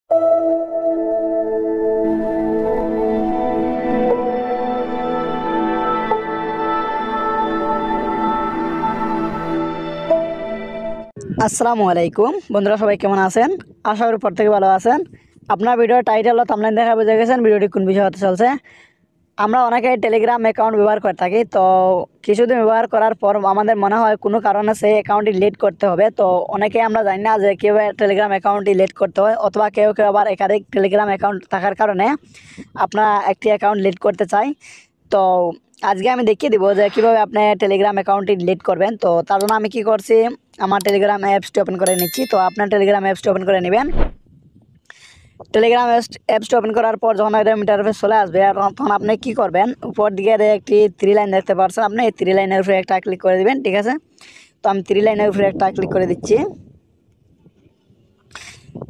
আসসালামু আলাইকুম বন্ধুরা, সবাই কেমন আছেন? আশা করি প্রত্যেকে ভালো আছেন। আপনার ভিডিওর টাইটেল ও থাম্বনেল দেখে বুঝে গেছেন ভিডিওটি কোন বিষয় হতে চলছে। আমরা অনেকেই টেলিগ্রাম অ্যাকাউন্ট ব্যবহার করে থাকি। তো কিছুদিন ব্যবহার করার পর আমাদের মনে হয় কোনো কারণে সেই অ্যাকাউন্টটি ডিলিট করতে হবে। তো অনেকেই আমরা জানি না যে কীভাবে টেলিগ্রাম অ্যাকাউন্টটি ডিলিট করতে হয়, অথবা কেউ কেউ আবার একাধিক টেলিগ্রাম অ্যাকাউন্ট থাকার কারণে আপনারা একটি অ্যাকাউন্ট ডিলিট করতে চাই। তো আজকে আমি দেখিয়ে দিব যে কীভাবে আপনি টেলিগ্রাম অ্যাকাউন্টটি ডিলিট করবেন। তো তার জন্য আমি কি করছি, আমার টেলিগ্রাম অ্যাপসটি ওপেন করে নিচ্ছি। তো আপনার টেলিগ্রাম অ্যাপসটি ওপেন করে নেবেন। টেলিগ্রাম অ্যাপসটি ওপেন করার পর যখন এরকম ইন্টারফেস চলে আসবে, আর তখন আপনি কি করবেন, উপর দিকে একটি 3 লাইন দেখতে পাচ্ছেন, আপনি এই 3 লাইনের উপরে একটা ক্লিক করে দিবেন। ঠিক আছে, তো আমি 3 লাইনের উপরে একটা ক্লিক করে দিচ্ছি।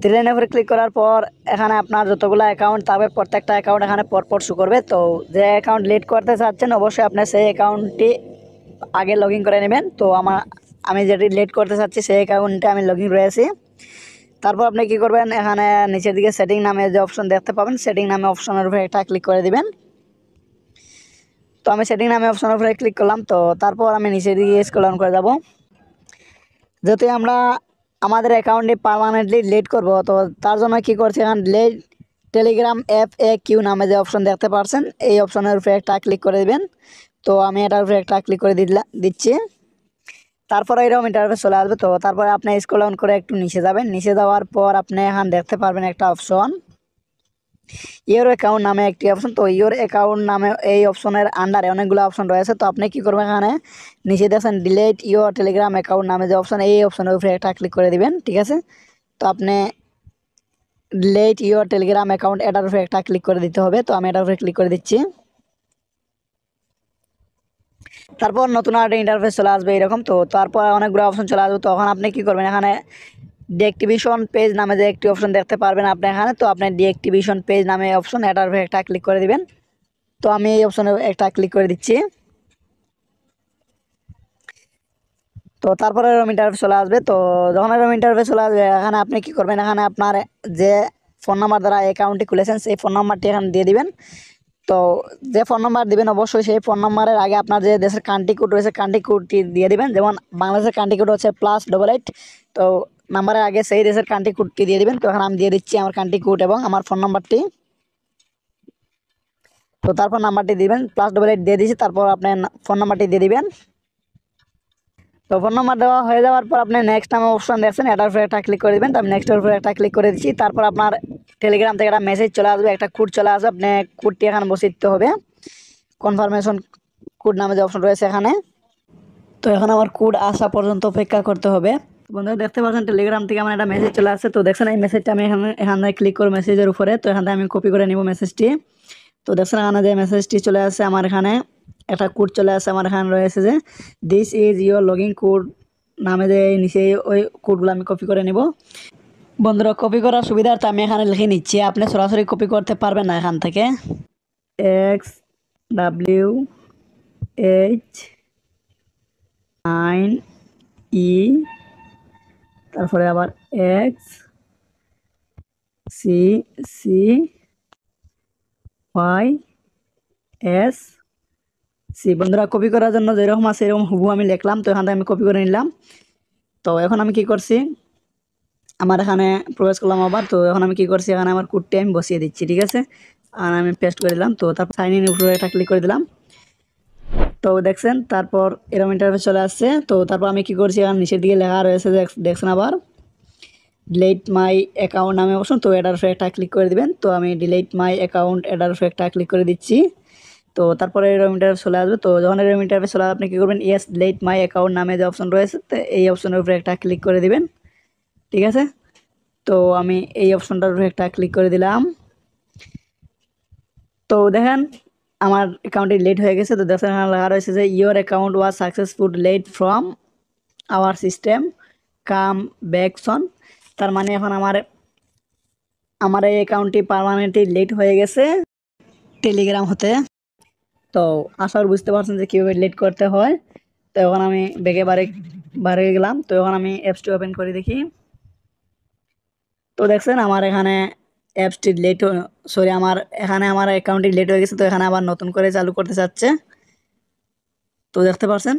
3 লাইনের উপরে ক্লিক করার পর এখানে আপনার যতগুলো অ্যাকাউন্ট থাকবে প্রত্যেকটা অ্যাকাউন্ট এখানে পরপর শো করবে। তো যে অ্যাকাউন্ট ডিলিট করতে চাচ্ছেন অবশ্যই আপনি সেই অ্যাকাউন্টটি আগে লগ ইন করে নেবেন। তো আমি যেটি ডিলিট করতে চাচ্ছি সেই অ্যাকাউন্টে আমি লগ ইন রয়েছি। তারপর আপনি কি করবেন, এখানে নিচের দিকে সেটিং নামে যে অপশন দেখতে পাবেন, সেটিং নামে অপশনের উপরে একটা ক্লিক করে দিবেন। তো আমি সেটিং নামে অপশনের উপরে ক্লিক করলাম। তো তারপর আমি নিচের দিকে স্ক্রল ডাউন করে যাব। যেহেতু আমরা আমাদের অ্যাকাউন্টটি পার্মানেন্টলি ডিলিট করব, তো তার জন্য কি করছি, এখানে ডিলিট টেলিগ্রাম FAQ নামে যে অপশন দেখতে পাচ্ছেন এই অপশনের উপরে একটা ক্লিক করে দিবেন। তো আমি এটার উপরে একটা ক্লিক করে দিচ্ছি। তারপরে এরকম ইন্টারফেস চলে আসবে। তো তারপরে আপনি স্ক্রল ডাউন করে একটু নিচে যাবেন। নিচে যাওয়ার পর আপনি এখানে দেখতে পারবেন একটা অপশন ইওর অ্যাকাউন্ট নামে একটি অপশন। তো ইওর অ্যাকাউন্ট নামে এই অপশনের আন্ডারে অনেকগুলো অপশন রয়েছে। তো আপনি কি করবেন, এখানে নিচে দেখছেন ডিলিট ইওর টেলিগ্রাম অ্যাকাউন্ট নামে যে অপশন, এই অপশনের উপরে একটা ক্লিক করে দিবেন। ঠিক আছে, তো আপনি ডিলিট ইওর টেলিগ্রাম অ্যাকাউন্ট এটার উপরে একটা ক্লিক করে দিতে হবে। তো আমি এটার উপরে ক্লিক করে দিচ্ছি। তারপর নতুন একটা ইন্টারফেস চলে আসবে এরকম। তো তারপর অনেকগুলো অপশন চলে আসবে। তখন আপনি কি করবেন, এখানে ডিঅ্যাক্টিভেশন পেজ নামে যে একটি অপশন দেখতে পারবেন আপনি এখানে। তো আপনি ডিঅ্যাক্টিভেশন পেজ নামে অপশন এটার উপরে একটা ক্লিক করে দিবেন। তো আমি এই অপশনে একটা ক্লিক করে দিচ্ছি। তো তারপরে এরকম ইন্টারফেস চলে আসবে। তো যখন এরকম ইন্টারফেস চলে আসবে, এখানে আপনি কি করবেন, এখানে আপনার যে ফোন নাম্বার দ্বারা অ্যাকাউন্টটি খুলেছেন সেই ফোন নাম্বারটি এখানে দিয়ে দিবেন। তো যে ফোন নাম্বার দিবেন অবশ্যই সেই ফোন নাম্বারের আগে আপনার যে দেশের কান্ট্রি কোড রয়েছে কান্ট্রি কোডটি দিয়ে দিবেন। যেমন বাংলাদেশের কান্ট্রি কোড হচ্ছে +88। তো নাম্বারের আগে সেই দেশের কান্ট্রি কোডটি দিয়ে দিবেন। তো এখন আমি দিয়ে দিচ্ছি আমার কান্ট্রি কোড এবং আমার ফোন নাম্বারটি। তো তারপর নাম্বারটি দিবেন, +88 দিয়ে দিয়েছি। তারপর আপনার ফোন নাম্বারটি দিয়ে দিবেন। তো ফোন নাম্বার দেওয়া হয়ে যাওয়ার পর আপনি নেক্সট নামে অপশন দেখছেন এটার উপরে একটা ক্লিক করে দিবেন। তো আমি নেক্সটের উপরে একটা ক্লিক করে দিচ্ছি। তারপর আপনার টেলিগ্রাম থেকে একটা মেসেজ চলে আসবে, একটা কোড চলে আসবে। আপনি কোডটি এখানে বসিয়ে দিতে হবে। কনফার্মেশন কোড নামে যে অপশন রয়েছে এখানে। তো এখন আমার কোড আসা পর্যন্ত অপেক্ষা করতে হবে। বন্ধুরা দেখতে পাচ্ছেন টেলিগ্রাম থেকে আমার একটা মেসেজ চলে আসছে। তো দেখছেন এই মেসেজটা আমি এখানে ক্লিক করে মেসেজের উপরে, তো এখান থেকে আমি কপি করে নিব মেসেজটি। তো দেখছেন এখানে যে মেসেজটি চলে আসছে, আমার এখানে একটা কোড চলে আসছে। আমার এখানে রয়েছে যে this is your login code নামে যে নিচে ওই কোডগুলো আমি কপি করে নিব। বন্ধুরা কপি করার সুবিধার্থে আমি এখানে লিখে নিচ্ছি, আপনি সরাসরি কপি করতে পারবেন না। এখান থেকে XWH9E তারপরে আবার XCCYSC। বন্ধুরা কপি করার জন্য যেরকম আছে এরকম হুবহু আমি লিখলাম। তো এখান থেকে আমি কপি করে নিলাম। তো এখন আমি কি করছি, আমার এখানে প্রবেশ করলাম আবার। তো এখন আমি কি করছি, এখানে আমার কোডটি আমি বসিয়ে দিচ্ছি। ঠিক আছে, আর আমি পেস্ট করে দিলাম। তো তারপর সাইন ইন উপরে একটা ক্লিক করে দিলাম। তো দেখছেন তারপর এরকম ইন্টারফেস চলে আসছে। তো তারপর আমি কি করছি, এখানে নিচের দিকে লেখা রয়েছে দেখছেন আবার ডিলিট মাই অ্যাকাউন্ট নামে অপশন। তো এটার উপরে একটা ক্লিক করে দিবেন। তো আমি ডিলিট মাই অ্যাকাউন্ট এটার উপরে একটা ক্লিক করে দিচ্ছি। তো তারপরে এরকম ইন্টারফেস চলে আসবে। তো যখন এরকম ইন্টারফেস চলে আসবে আপনি কী করবেন, ইয়েস ডিলিট মাই অ্যাকাউন্ট নামে যে অপশন রয়েছে তো এই অপশনের উপরে একটা ক্লিক করে দিবেন। ঠিক আছে, তো আমি এই অপশনটার উপরে একটা ক্লিক করে দিলাম। তো দেখেন আমার অ্যাকাউন্টটি ডিলিট হয়ে গেছে। তো দেখেন লেখা রয়েছে যে your account was successful delete from our system come back soon. তার মানে এখন আমার এই অ্যাকাউন্টটি পার্মানেন্টলি ডিলিট হয়ে গেছে টেলিগ্রাম হতে। তো আশা করি বুঝতে পারছেন যে কীভাবে ডিলিট করতে হয়। তো এখন আমি ব্যাগে বারে গেলাম। তো এখন আমি অ্যাপসটি ওপেন করে দেখি। তো দেখছেন আমার এখানে অ্যাপসটি লেট, সরি আমার এখানে আমার অ্যাকাউন্টটি লেট হয়ে গেছে, তো এখানে আবার নতুন করে চালু করতে চাচ্ছে। তো দেখতে পাচ্ছেন,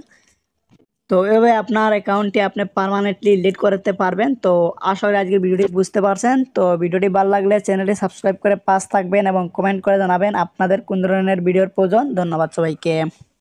তো এভাবে আপনার অ্যাকাউন্টটি আপনি পার্মানেন্টলি ডিলিট করতে পারবেন। তো আশা করি আজকের ভিডিওটি বুঝতে পারছেন। তো ভিডিওটি ভালো লাগলে চ্যানেলটি সাবস্ক্রাইব করে পাশ থাকবেন এবং কমেন্ট করে জানাবেন আপনাদের কোন ধরনের ভিডিওর প্রয়োজন। ধন্যবাদ সবাইকে।